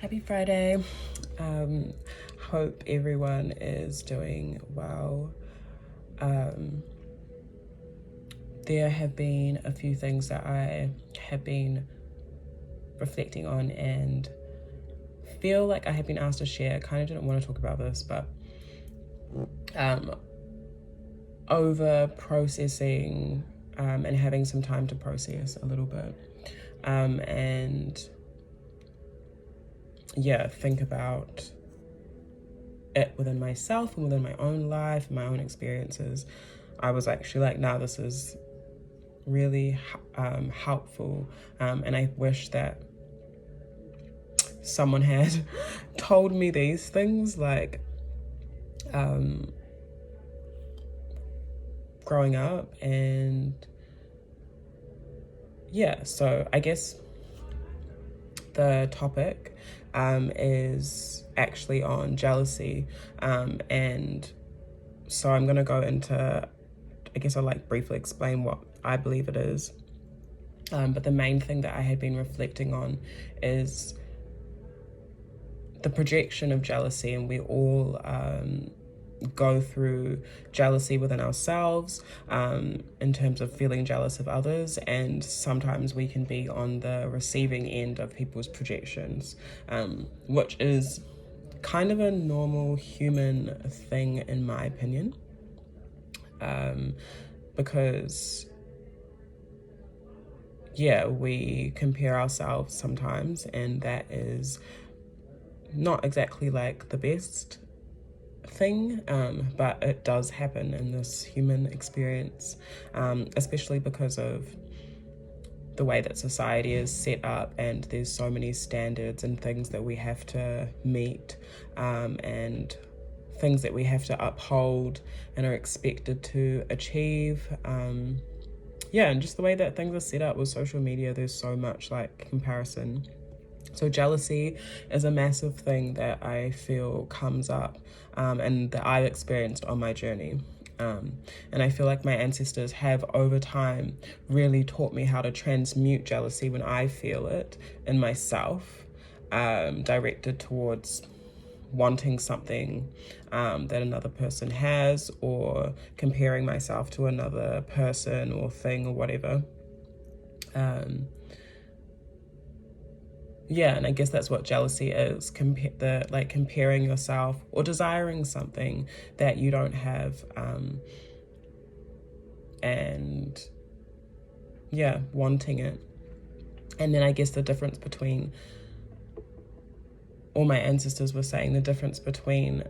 Happy Friday. Hope everyone is doing well. There have been a few things that I have been reflecting on and feel like I have been asked to share. I kind of didn't want to talk about this, but over processing and having some time to process a little bit. Think about it within myself and within my own life and my own experiences. I was actually like, nah, this is really helpful, and I wish that someone had told me these things, like growing up. And so I guess the topic is actually on jealousy, and so I'm gonna go into, I guess I'll briefly explain what I believe it is, but the main thing that I had been reflecting on is the projection of jealousy, and we all go through jealousy within ourselves, in terms of feeling jealous of others, and sometimes we can be on the receiving end of people's projections, which is kind of a normal human thing in my opinion, because we compare ourselves sometimes, and that is not exactly like the best thing, but it does happen in this human experience, especially because of the way that society is set up, and there's so many standards and things that we have to meet, and things that we have to uphold and are expected to achieve, and just the way that things are set up with social media, there's so much comparison. So jealousy is a massive thing that I feel comes up, and that I've experienced on my journey. And I feel like my ancestors have over time really taught me how to transmute jealousy when I feel it in myself, directed towards wanting something that another person has, or comparing myself to another person or thing or whatever. And I guess that's what jealousy is, comparing yourself or desiring something that you don't have, and wanting it. And then I guess the difference between, all my ancestors were saying, the difference between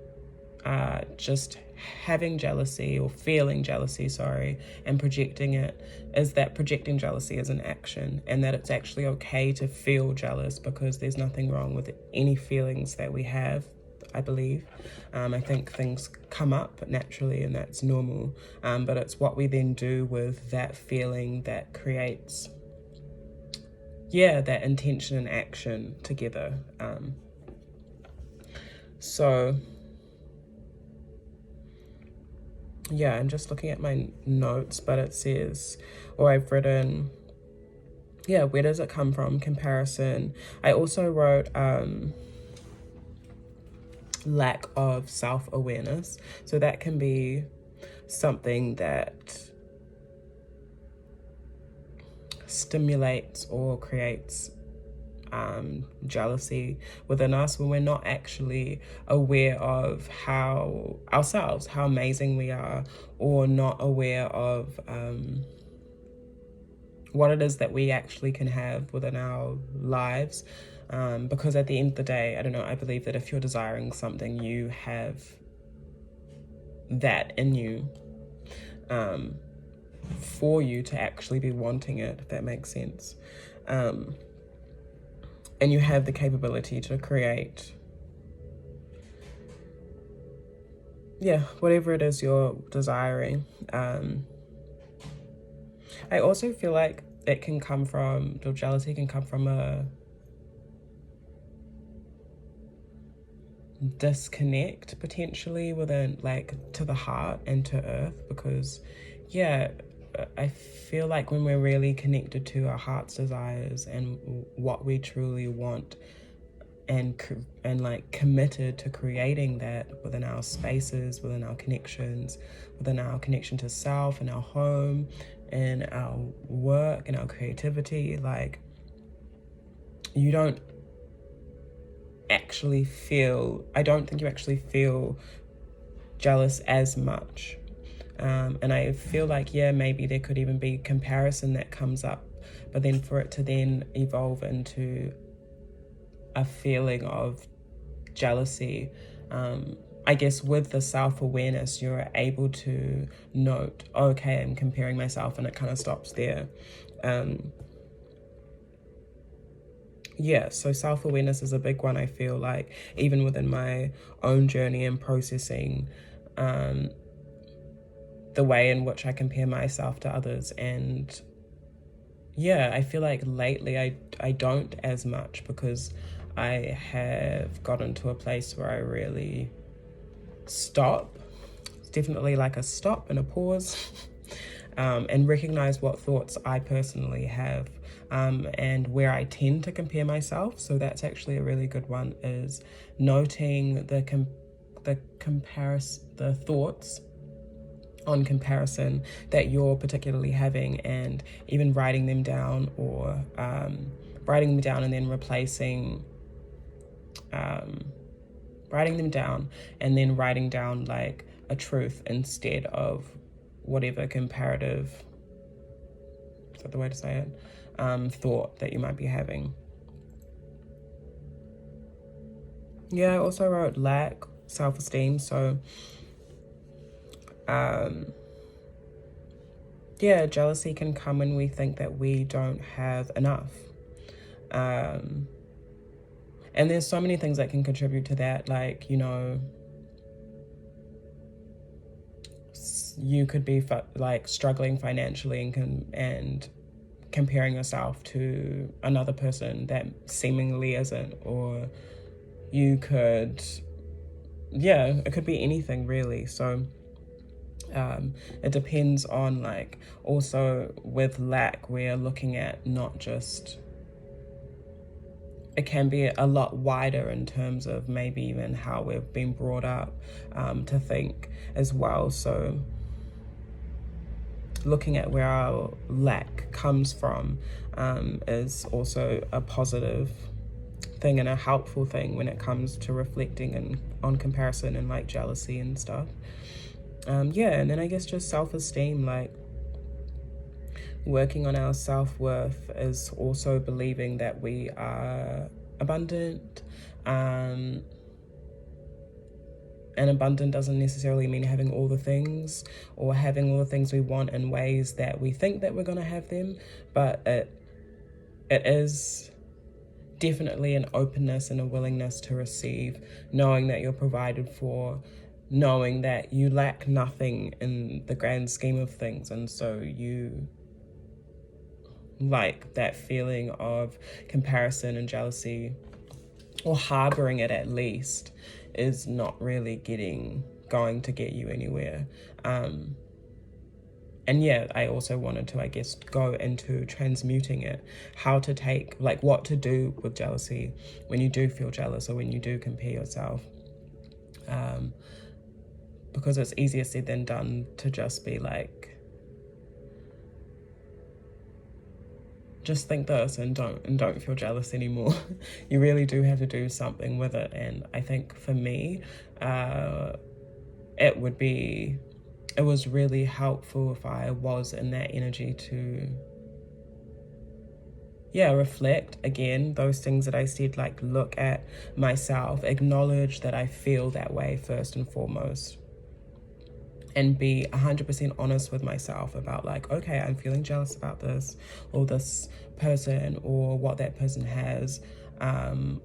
just having jealousy or feeling jealousy, and projecting it, is that projecting jealousy is an action, and that it's actually okay to feel jealous, because there's nothing wrong with any feelings that we have, I believe. I think things come up naturally, and that's normal, but it's what we then do with that feeling that creates that intention and action together. I'm just looking at my notes, but it says, or I've written, where does it come from? Comparison. I also wrote lack of self-awareness. So that can be something that stimulates or creates jealousy within us, when we're not actually aware of how amazing we are, or not aware of what it is that we actually can have within our lives, because at the end of the day, I believe that if you're desiring something, you have that in you, for you to actually be wanting it, if that makes sense. And you have the capability to create, whatever it is you're desiring. I also feel like it can come from, the jealousy can come from a disconnect, potentially, within, to the heart and to earth, because I feel like when we're really connected to our heart's desires and what we truly want, and like committed to creating that within our spaces, within our connections, within our connection to self and our home and our work and our creativity. Like, you don't actually feel, I don't think you actually feel jealous as much. And I feel like, yeah, maybe there could even be comparison that comes up, but then for it to then evolve into a feeling of jealousy, I guess with the self-awareness, you're able to note, okay, I'm comparing myself, and it kind of stops there. Yeah, so self-awareness is a big one, I feel like, even within my own journey and processing the way in which I compare myself to others. And yeah, I feel like lately I don't as much, because I have gotten to a place where I really stop. It's definitely like a stop and a pause, and recognize what thoughts I personally have, and where I tend to compare myself. So that's actually a really good one, is noting the thoughts on comparison that you're particularly having, and even writing them down, or writing them down and then replacing, writing them down and then writing down like a truth instead of whatever comparative, is that the way to say it, thought that you might be having. Yeah, I also wrote lack self-esteem. So yeah, jealousy can come when we think that we don't have enough. And there's so many things that can contribute to that. Like, you know, you could be like struggling financially and comparing yourself to another person that seemingly isn't, or you could, yeah, it could be anything really. So it depends on, like, also with lack, we're looking at not just, it can be a lot wider in terms of maybe even how we've been brought up to think as well. So looking at where our lack comes from is also a positive thing and a helpful thing when it comes to reflecting on comparison and like jealousy and stuff. Yeah, and then I guess just self-esteem, like working on our self-worth is also believing that we are abundant. And abundant doesn't necessarily mean having all the things, or having all the things we want in ways that we think that we're going to have them, but it is definitely an openness and a willingness to receive, knowing that you're provided for, knowing that you lack nothing in the grand scheme of things. And so you, like, that feeling of comparison and jealousy, or harboring it at least, is not really going to get you anywhere. And yeah, I also wanted to, I guess, go into transmuting it, how to take, like, what to do with jealousy when you do feel jealous or when you do compare yourself. Because it's easier said than done to just be like, just think this and don't feel jealous anymore. You really do have to do something with it. And I think for me, it was really helpful if I was in that energy to, yeah, reflect again those things that I said, like look at myself, acknowledge that I feel that way first and foremost, and be 100% honest with myself about, like, okay, I'm feeling jealous about this or this person or what that person has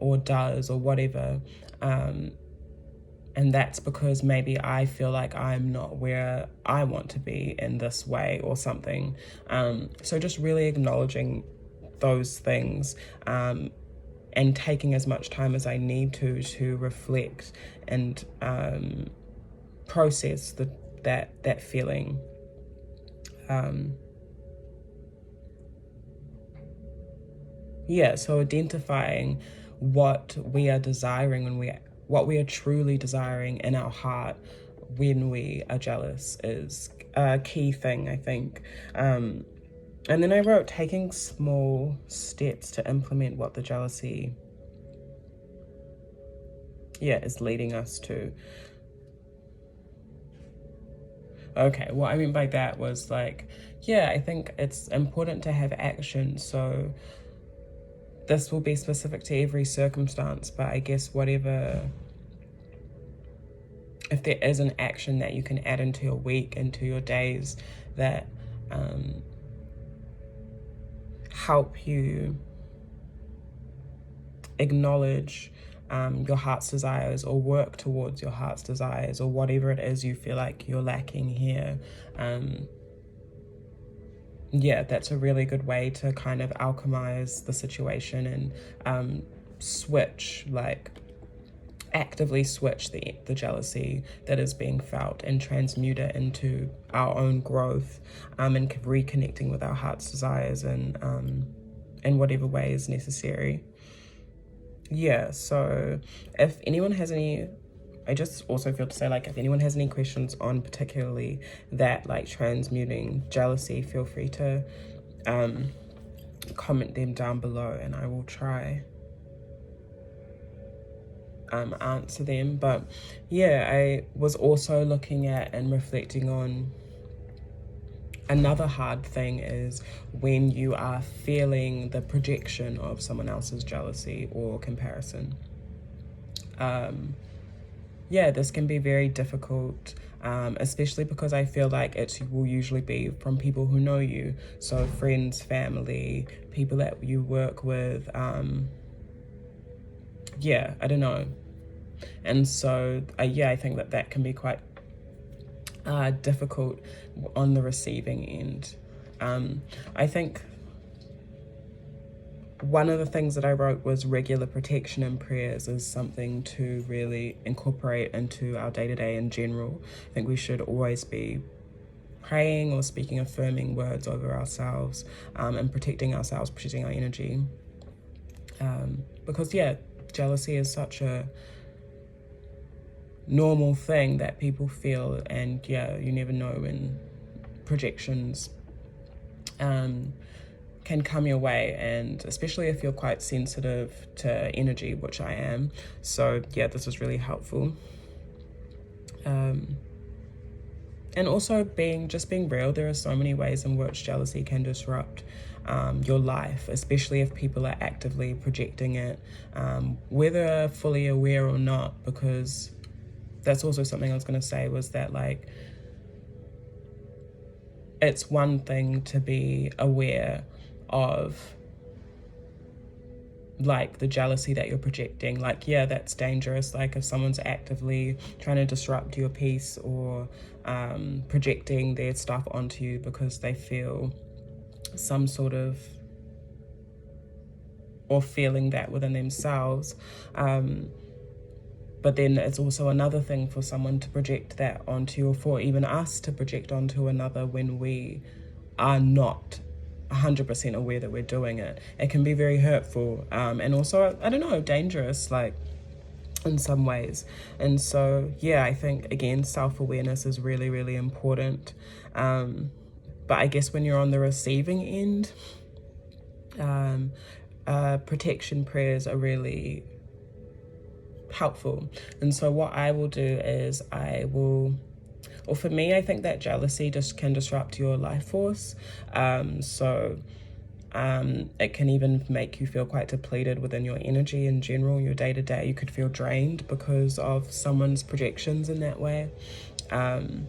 or does or whatever. And that's because maybe I feel like I'm not where I want to be in this way or something. So just really acknowledging those things and taking as much time as I need to reflect and process that feeling. Yeah, so identifying what we are desiring what we are truly desiring in our heart when we are jealous is a key thing, I think. And then I wrote, taking small steps to implement what the jealousy is leading us to. Okay, what I mean by that was like, I think it's important to have action. So this will be specific to every circumstance, but I guess if there is an action that you can add into your week, into your days, that help you acknowledge your heart's desires, or work towards your heart's desires, or whatever it is you feel like you're lacking here. That's a really good way to kind of alchemize the situation and actively switch the jealousy that is being felt and transmute it into our own growth, and reconnecting with our heart's desires and in whatever way is necessary. So if anyone has any, I just also feel to say, like, if anyone has any questions on particularly that, like transmuting jealousy, feel free to comment them down below and I will try answer them. But I was also looking at and reflecting on another hard thing is when you are feeling the projection of someone else's jealousy or comparison. This can be very difficult, especially because I feel like it will usually be from people who know you. So friends, family, people that you work with. I don't know. And so, I think that can be quite difficult on the receiving end. I think one of the things that I wrote was regular protection and prayers is something to really incorporate into our day-to-day in general. I think we should always be praying or speaking affirming words over ourselves, and protecting ourselves, protecting our energy. Because jealousy is such a normal thing that people feel, and you never know when projections can come your way, and especially if you're quite sensitive to energy, which I am. So this was really helpful. And also being real, there are so many ways in which jealousy can disrupt your life, especially if people are actively projecting it, whether fully aware or not, because that's also something I was going to say, was that, like, it's one thing to be aware of, like, the jealousy that you're projecting. Like, that's dangerous. Like, if someone's actively trying to disrupt your peace or projecting their stuff onto you because they feel some sort of, or feeling that within themselves. But then it's also another thing for someone to project that onto you, or for even us to project onto another when we are not 100% aware that we're doing it. It can be very hurtful, and also, I don't know, dangerous, like, in some ways. And so, I think, again, self-awareness is really, really important. But I guess when you're on the receiving end, protection prayers are really helpful. And so what I will do is for me, I think that jealousy just can disrupt your life force. It can even make you feel quite depleted within your energy in general, your day-to-day. You could feel drained because of someone's projections in that way. And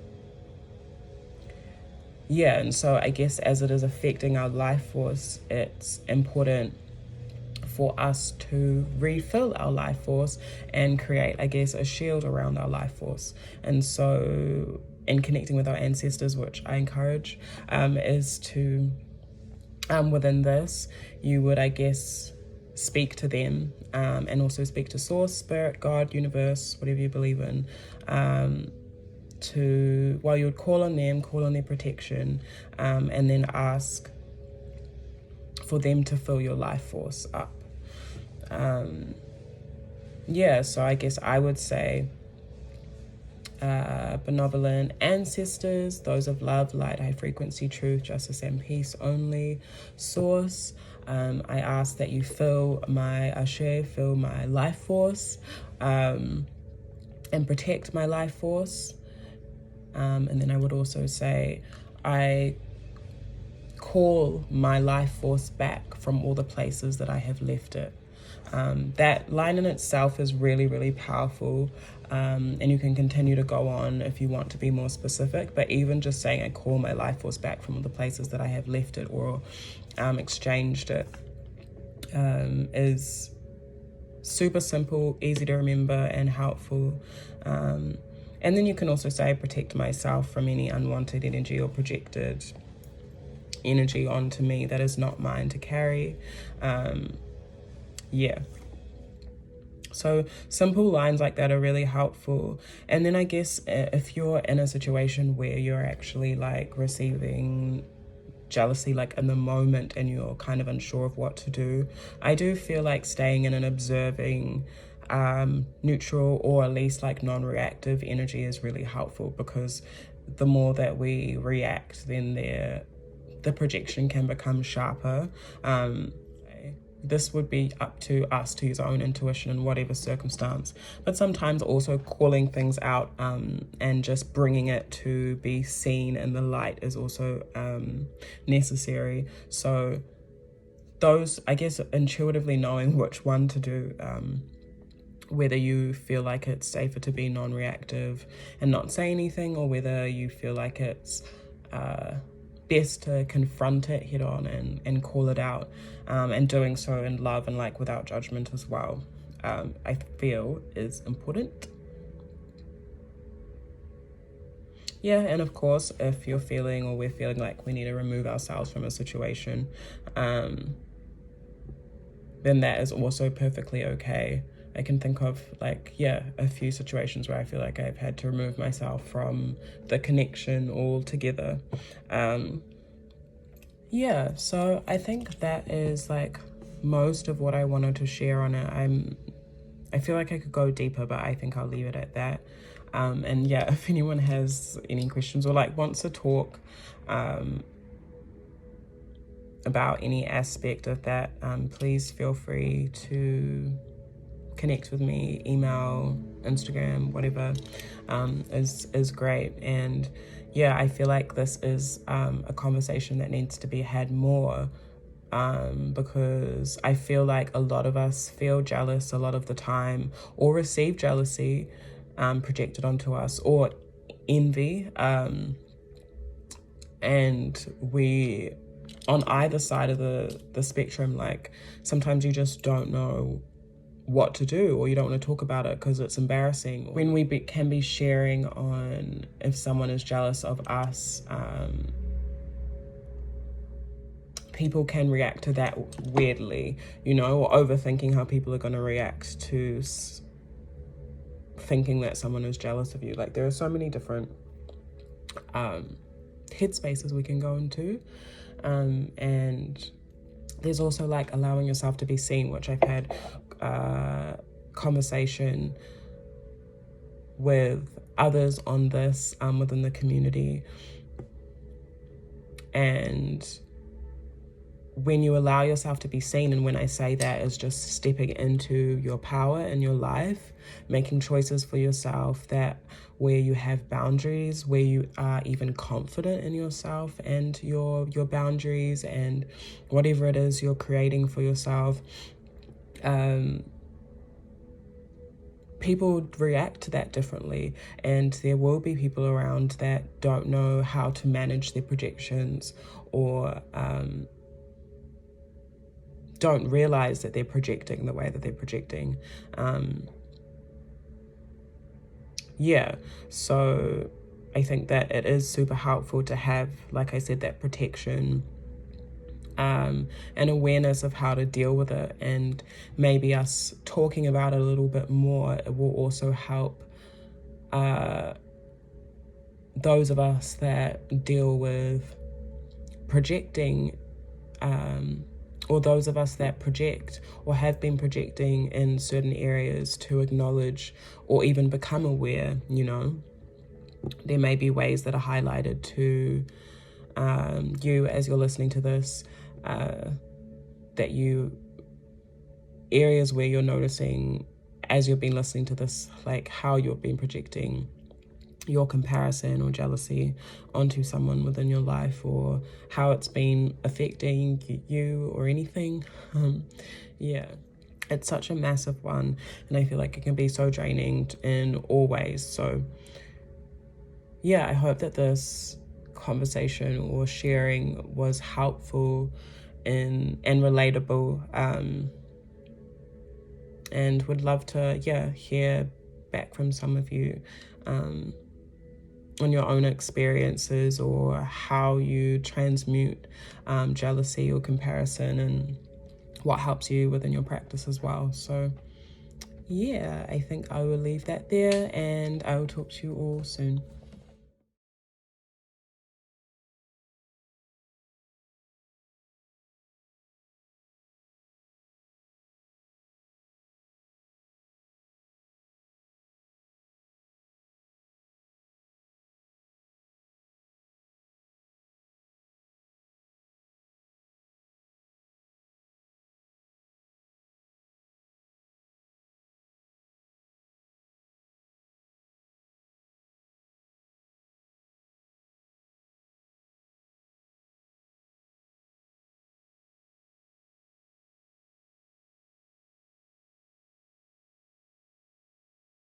so I guess as it is affecting our life force, it's important for us to refill our life force and create, I guess, a shield around our life force. And so in connecting with our ancestors, which I encourage, is to, within this, you would, I guess, speak to them, and also speak to Source, Spirit, God, Universe, whatever you believe in, while you would call on them, call on their protection, and then ask for them to fill your life force up. Yeah, so I guess I would say benevolent ancestors, those of love, light, high frequency, truth, justice, and peace only. Source, I ask that you fill my ashe, fill my life force, and protect my life force. And then I would also say, I call my life force back from all the places that I have left it. That line in itself is really, really powerful. And you can continue to go on if you want to be more specific. But even just saying I call my life force back from all the places that I have left it or exchanged it is super simple, easy to remember, and helpful. And then you can also say protect myself from any unwanted energy or projected energy onto me that is not mine to carry. Yeah. So simple lines like that are really helpful. And then I guess if you're in a situation where you're actually like receiving jealousy like in the moment and you're kind of unsure of what to do, I do feel like staying in an observing neutral or at least like non-reactive energy is really helpful, because the more that we react, then the projection can become sharper. This would be up to us to use our own intuition in whatever circumstance. But sometimes also calling things out and just bringing it to be seen in the light is also necessary. So those, I guess, intuitively knowing which one to do, whether you feel like it's safer to be non-reactive and not say anything, or whether you feel like it's best to confront it head on and call it out, and doing so in love and like without judgment as well, I feel is important. Yeah, and of course, if you're feeling or we're feeling like we need to remove ourselves from a situation, then that is also perfectly okay. I can think of like, yeah, a few situations where I feel like I've had to remove myself from the connection altogether. Yeah, so I think that is like most of what I wanted to share on it. I feel like I could go deeper, but I think I'll leave it at that. And yeah, if anyone has any questions or like wants to talk about any aspect of that, please feel free to connect with me, email, Instagram, whatever, is great. And yeah, I feel like this is a conversation that needs to be had more, because I feel like a lot of us feel jealous a lot of the time, or receive jealousy projected onto us, or envy, and we, on either side of the spectrum, like sometimes you just don't know what to do, or you don't want to talk about it because it's embarrassing. When we can be sharing on if someone is jealous of us, people can react to that weirdly, or overthinking how people are going to react to thinking that someone is jealous of you. Like there are so many different headspaces we can go into, and there's also like allowing yourself to be seen, which I've had conversation with others on this within the community. And when you allow yourself to be seen, and when I say that is just stepping into your power in your life, making choices for yourself that where you have boundaries, where you are even confident in yourself and your boundaries and whatever it is you're creating for yourself, people react to that differently, and there will be people around that don't know how to manage their projections, or don't realize that they're projecting the way that they're projecting. Yeah, so I think that it is super helpful to have, like I said, that protection, and awareness of how to deal with it, and maybe us talking about it a little bit more, it will also help those of us that deal with projecting or those of us that project or have been projecting in certain areas, to acknowledge or even become aware, there may be ways that are highlighted to you as you're listening to this, areas where you're noticing as you've been listening to this, like how you've been projecting your comparison or jealousy onto someone within your life, or how it's been affecting you or anything. Yeah, it's such a massive one, and I feel like it can be so draining in all ways. So yeah, I hope that this conversation or sharing was helpful and relatable, and would love to hear back from some of you on your own experiences, or how you transmute jealousy or comparison, and what helps you within your practice as well. So yeah, I think I will leave that there, and I will talk to you all soon.